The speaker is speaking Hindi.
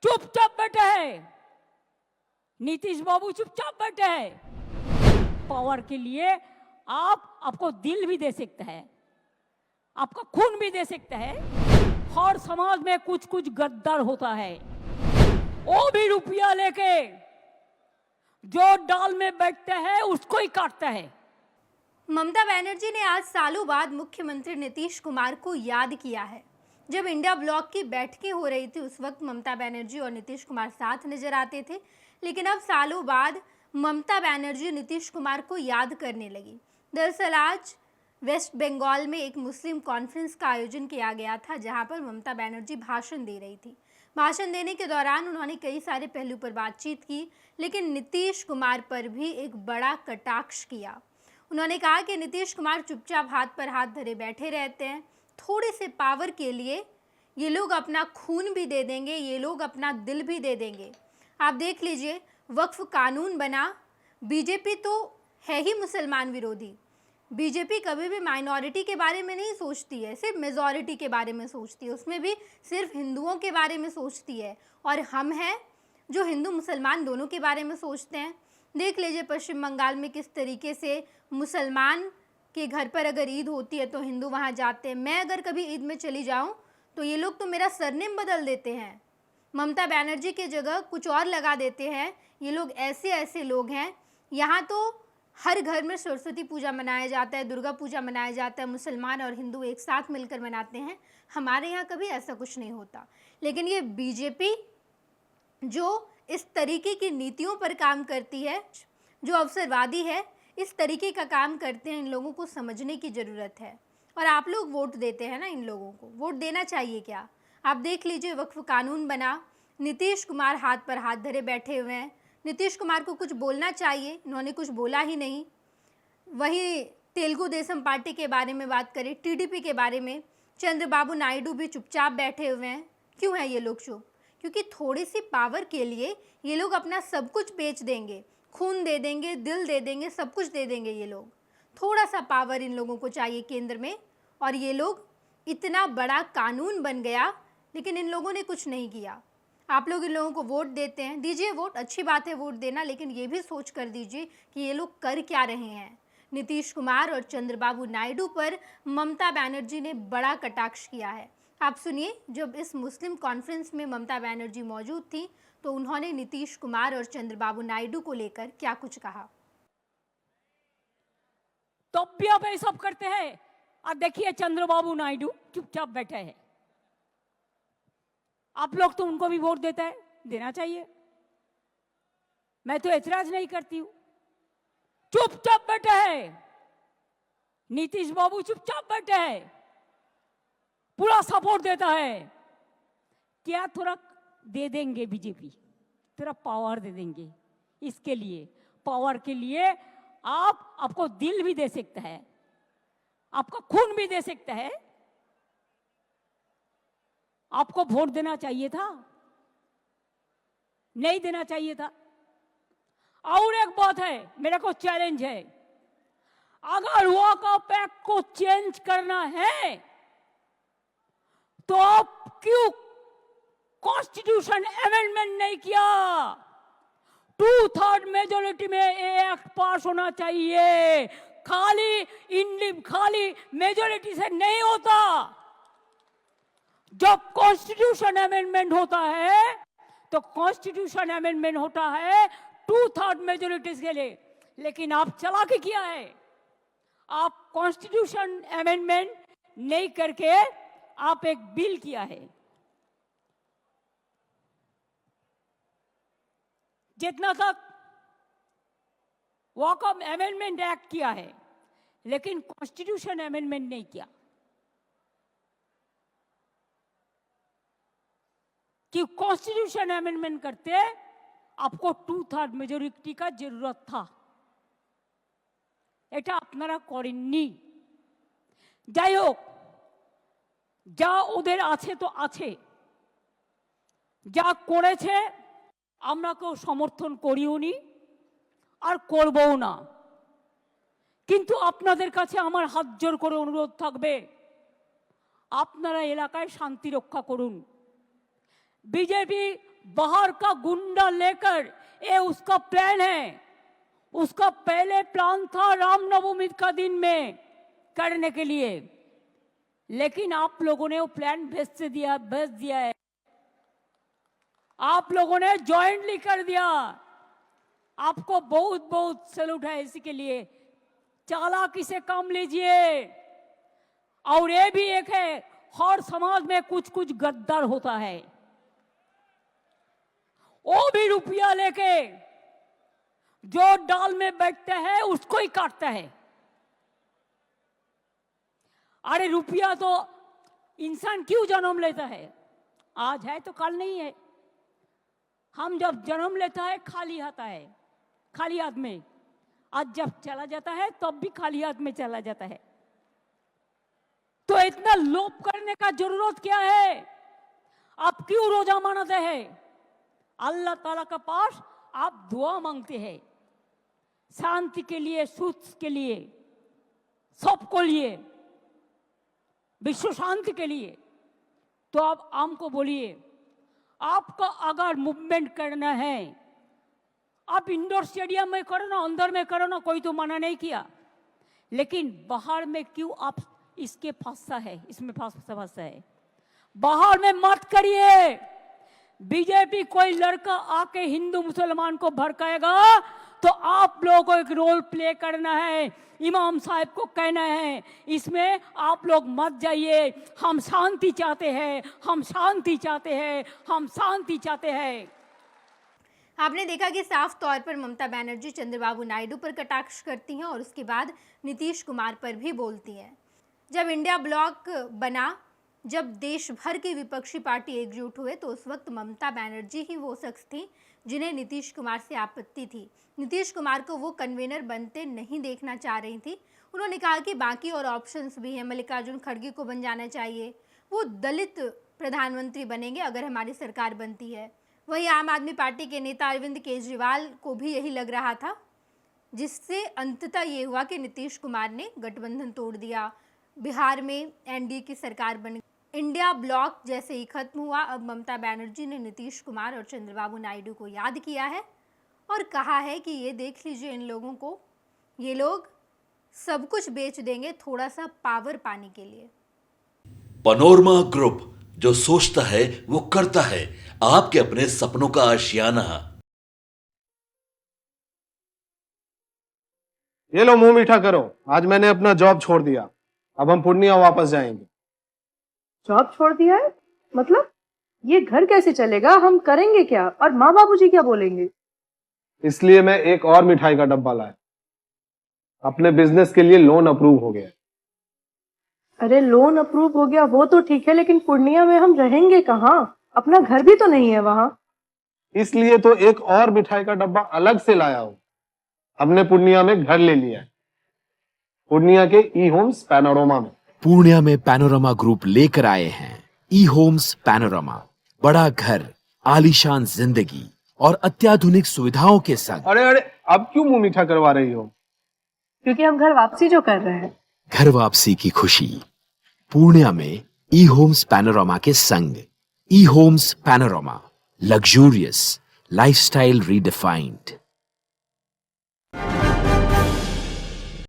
चुपचाप बैठे हैं। नीतीश बाबू चुपचाप बैठे हैं। पावर के लिए आपको दिल भी दे सकते हैं, आपका खून भी दे सकते हैं। हर समाज में कुछ कुछ गद्दार होता है, वो भी रुपया लेके जो डाल में बैठते हैं उसको ही काटते हैं। ममता बनर्जी ने आज सालों बाद मुख्यमंत्री नीतीश कुमार को याद किया है। जब इंडिया ब्लॉक की बैठकें हो रही थी उस वक्त ममता बनर्जी और नीतीश कुमार साथ नजर आते थे, लेकिन अब सालों बाद ममता बनर्जी नीतीश कुमार को याद करने लगी। दरअसल आज वेस्ट बंगाल में एक मुस्लिम कॉन्फ्रेंस का आयोजन किया गया था, जहां पर ममता बनर्जी भाषण दे रही थी। भाषण देने के दौरान उन्होंने कई सारे पहलू पर बातचीत की, लेकिन नीतीश कुमार पर भी एक बड़ा कटाक्ष किया। उन्होंने कहा कि नीतीश कुमार चुपचाप हाथ पर हाथ धरे बैठे रहते हैं। थोड़े से पावर के लिए ये लोग अपना खून भी दे देंगे, ये लोग अपना दिल भी दे देंगे। आप देख लीजिए, वक्फ कानून बना, बीजेपी तो है ही मुसलमान विरोधी। बीजेपी कभी भी माइनॉरिटी के बारे में नहीं सोचती है, सिर्फ मेजॉरिटी के बारे में सोचती है, उसमें भी सिर्फ हिंदुओं के बारे में सोचती है। और हम हैं जो हिंदू मुसलमान दोनों के बारे में सोचते हैं। देख लीजिए पश्चिम बंगाल में किस तरीके से मुसलमान के घर पर अगर ईद होती है तो हिंदू वहाँ जाते हैं। मैं अगर कभी ईद में चली जाऊँ तो ये लोग तो मेरा सरनेम बदल देते हैं, ममता बनर्जी की जगह कुछ और लगा देते हैं। ये लोग ऐसे ऐसे लोग हैं। यहाँ तो हर घर में सरस्वती पूजा मनाया जाता है, दुर्गा पूजा मनाया जाता है, मुसलमान और हिंदू एक साथ मिलकर मनाते हैं। हमारे यहाँ कभी ऐसा कुछ नहीं होता। लेकिन ये बीजेपी जो इस तरीके की नीतियों पर काम करती है, जो अवसरवादी है, इस तरीके का काम करते हैं, इन लोगों को समझने की ज़रूरत है। और आप लोग वोट देते हैं ना, इन लोगों को वोट देना चाहिए क्या? आप देख लीजिए, वक्फ कानून बना, नीतीश कुमार हाथ पर हाथ धरे बैठे हुए हैं। नीतीश कुमार को कुछ बोलना चाहिए, इन्होंने कुछ बोला ही नहीं। वहीं तेलुगु देशम पार्टी के बारे में बात करें, टीडीपी के बारे में, चंद्रबाबू नायडू भी चुपचाप बैठे हुए हैं। क्यों है ये लोग चुप? क्योंकि थोड़ी सी पावर के लिए ये लोग अपना सब कुछ बेच देंगे, खून दे देंगे, दिल दे देंगे, सब कुछ दे देंगे ये लोग। थोड़ा सा पावर इन लोगों को चाहिए केंद्र में, और ये लोग, इतना बड़ा कानून बन गया लेकिन इन लोगों ने कुछ नहीं किया। आप लोग इन लोगों को वोट देते हैं, दीजिए वोट, अच्छी बात है वोट देना, लेकिन ये भी सोच कर दीजिए कि ये लोग कर क्या रहे हैं। नीतीश कुमार और चंद्रबाबू नायडू पर ममता बनर्जी ने बड़ा कटाक्ष किया है। आप सुनिए, जब इस मुस्लिम कॉन्फ्रेंस में ममता बनर्जी मौजूद थी तो उन्होंने नीतीश कुमार और चंद्रबाबू नायडू को लेकर क्या कुछ कहा। तो भी आप ये सब करते हैं। और देखिए चंद्रबाबू नायडू चुपचाप बैठे हैं। आप लोग तो उनको भी वोट देते हैं, देना चाहिए, मैं तो ऐतराज नहीं करती हूं। चुपचाप बैठे हैं, नीतीश बाबू चुपचाप बैठे हैं, पूरा सपोर्ट देता है। क्या थोड़ा दे देंगे बीजेपी, थोड़ा पावर दे देंगे। इसके लिए, पावर के लिए आपको दिल भी दे सकते हैं, आपका खून भी दे सकते हैं। आपको वोट देना चाहिए था, नहीं देना चाहिए था। और एक बात है, मेरे को चैलेंज है, अगर वॉकआउट एक्ट को चेंज करना है तो आप क्यों कॉन्स्टिट्यूशन अमेंडमेंट नहीं किया? 2/3 मेजोरिटी में ये एक्ट पास होना चाहिए। खाली मेजोरिटी से नहीं होता। जब कॉन्स्टिट्यूशन अमेंडमेंट होता है तो कॉन्स्टिट्यूशन अमेंडमेंट होता है 2/3 मेजोरिटी के लिए। लेकिन आप चालाकी किया है, आप कॉन्स्टिट्यूशन अमेंडमेंट नहीं करके आप एक बिल किया है। जितना तक वॉकआउट अमेंडमेंट एक्ट किया है, लेकिन कॉन्स्टिट्यूशन अमेंडमेंट नहीं किया। कि कॉन्स्टिट्यूशन अमेंडमेंट करते आपको 2/3 मेजोरिटी का जरूरत था, এটা আপনারা করেননি। যাই হোক, যা ওদের আছে তো আছে, যা করেছে আমরা কেউ সমর্থন করিও নি আর করবও না। কিন্তু আপনাদের কাছে আমার হাত জোর করে অনুরোধ থাকবে, আপনারা এলাকায় শান্তি রক্ষা করুন। বিজেপি बाहर का गुंडा लेकर, ये उसका प्लान है। उसका पहले प्लान था रामनवमी का दिन में करने के लिए, लेकिन आप लोगों ने वो प्लान भेज दिया है। आप लोगों ने जॉइंटली कर दिया। आपको बहुत बहुत सैल्यूट है इसी के लिए। चालाकी से काम लीजिए। और ये भी एक है, हर समाज में कुछ कुछ गद्दार होता है, वो भी रुपया लेके जो डाल में बैठता है उसको ही काटता है। अरे रुपया तो इंसान क्यों जन्म लेता है? आज है तो कल नहीं है। हम जब जन्म लेता है खाली आता है, खाली हाथ में। आज जब चला जाता है तब भी खाली हाथ में चला जाता है। तो इतना लोभ करने का जरूरत क्या है? आप क्यों रोजा मानते हैं? अल्लाह ताला के पास आप दुआ मांगते हैं, शांति के लिए, सुख के लिए, सबको लिए, विश्व शांति के लिए। तो आप हमको बोलिए, आपको अगर मूवमेंट करना है, आप इंडोर स्टेडियम में करो ना, अंदर में करो ना, कोई तो मना नहीं किया। लेकिन बाहर में क्यों आप इसके फंसा है, इसमें फंसा है? बाहर में मत करिए। बीजेपी कोई लड़का आके हिंदू मुसलमान को भड़काएगा तो आप लोगों को एक रोल प्ले करना है, इमाम साहब को कहना है, इसमें आप लोग मत जाइए। हम शांति चाहते हैं, हम शांति चाहते हैं, हम शांति चाहते हैं। आपने देखा कि साफ तौर पर ममता बनर्जी चंद्रबाबू नायडू पर कटाक्ष करती हैं और उसके बाद नीतीश कुमार पर भी बोलती हैं। जब इंडिया ब्लॉक बना, जब देश भर की विपक्षी पार्टी एकजुट हुए, तो उस वक्त ममता बनर्जी ही वो शख्स थी जिन्हें नीतीश कुमार से आपत्ति थी। नीतीश कुमार को वो कन्वीनर बनते नहीं देखना चाह रही थी। उन्होंने कहा कि बाकी और ऑप्शंस भी हैं, मल्लिकार्जुन खड़गे को बन जाना चाहिए, वो दलित प्रधानमंत्री बनेंगे अगर हमारी सरकार बनती है। वहीं आम आदमी पार्टी के नेता अरविंद केजरीवाल को भी यही लग रहा था, जिससे अंततः ये हुआ कि नीतीश कुमार ने गठबंधन तोड़ दिया। बिहार में एनडीए की सरकार बन, इंडिया ब्लॉक जैसे ही खत्म हुआ। अब ममता बनर्जी ने नीतीश कुमार और चंद्रबाबू नायडू को याद किया है और कहा है कि ये देख लीजिए इन लोगों को, ये लोग सब कुछ बेच देंगे थोड़ा सा पावर पाने के लिए। पैनोरमा ग्रुप, जो सोचता है वो करता है। आपके अपने सपनों का आशियाना। ये लो मुंह मीठा करो, आज मैंने अपना जॉब छोड़ दिया। अब हम पूर्णिया वापस जाएंगे। जॉब छोड़ दिया है? मतलब ये घर कैसे चलेगा? हम करेंगे क्या? और माँ बाबूजी क्या बोलेंगे? इसलिए मैं एक और मिठाई का डब्बा लाया। अपने बिजनेस के लिए लोन अप्रूव हो गया। अरे लोन अप्रूव हो गया वो तो ठीक है, लेकिन पूर्णिया में हम रहेंगे कहाँ? अपना घर भी तो नहीं है वहाँ। इसलिए तो एक और मिठाई का डब्बा अलग से लाया हूँ। हमने पूर्णिया में घर ले लिया है, पूर्णिया के ई होम्स पैनोरमा में। पूर्णिया में पैनोरमा ग्रुप लेकर आए हैं ई होम्स पैनोरमा। बड़ा घर, आलीशान जिंदगी और अत्याधुनिक सुविधाओं के संग। अरे अरे, अब क्यों मुंह मीठा करवा रही हो? क्योंकि हम घर वापसी जो कर रहे हैं। घर वापसी की खुशी पूर्णिया में ई होम्स पैनोरमा के संग। E Homes Panorama, luxurious lifestyle redefined.